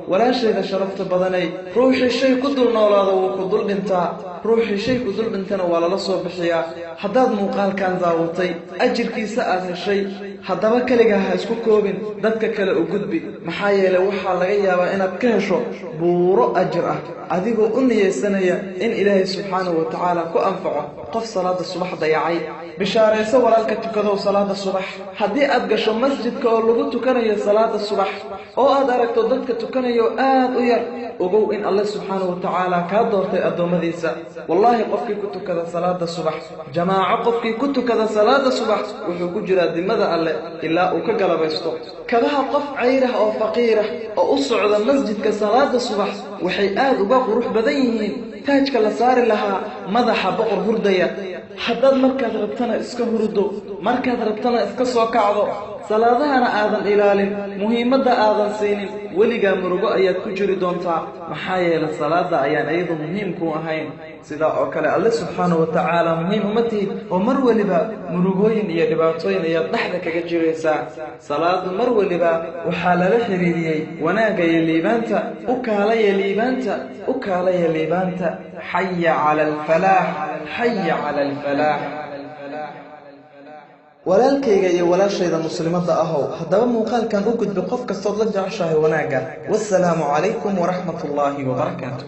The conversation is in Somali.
ولا شيء شرفت بدني روحي شيء كدل نولاده وكدل بنتا روحي شيء كدل بنتنا ولا لصو بخيا حداد موقال كان داوتي أجر كيسا هالشيء haddaba kaliga ha isku koobin dadka kale u gudbi maxaa yeelay waxa laga yaabaa inaad ka hesho buuro ajir ah adigoo u niyeysanaya in Ilaahay subhanahu wa ta'ala ku anfaco qof salaada subax dayacay bishaarayso walaalka tukado salaada subax haddii aad gasho masjidka oo lagu tukanayo salaada subax oo aad aragto dadka tukanayo aad u yar ogow in Allah subhanahu wa ta'ala ka doortay adoomadiisa wallahi qofkii ku tukada salaada subax jamaaco qofkii ku tukada salaada subax wuxuu ku jiraa dimada Allah إلا وكجلا بيستو كذا قف عيره أو فقيره أو أصعد المسجد كصلاة الصبح وحيئات وباق روح بدينين تاج كلا صار لها مذح بقر هردية حدد مركز ربطنا إسكا هردو مركز ربطنا إسكا سوكعضو صلاة أنا آذن إلالي مهمة آذن سينين ولقى مرقو أيات كجري دونتا محايا للصلاة أيان أيضا مهم كو أهين سيدا أوكالي الله سبحانه وتعالى مهم أمتي ومروا لبا مرقوين إيا دباتوين إيا ضحدك كجريسا صلاة مروا لبا وحالة لحريريي وناقا يليبانتا أكالي يليبانتا أكالي يليبانتا حي على الفلاح حي على الفلاح walaalkayga iyo walaashayda muslimada ahow hadaba muuqaalkan u gudbi qof kasta oo la jeceshahay wanaaga wassalaamu calaykum wa rahmatullaahi wa barakaatuh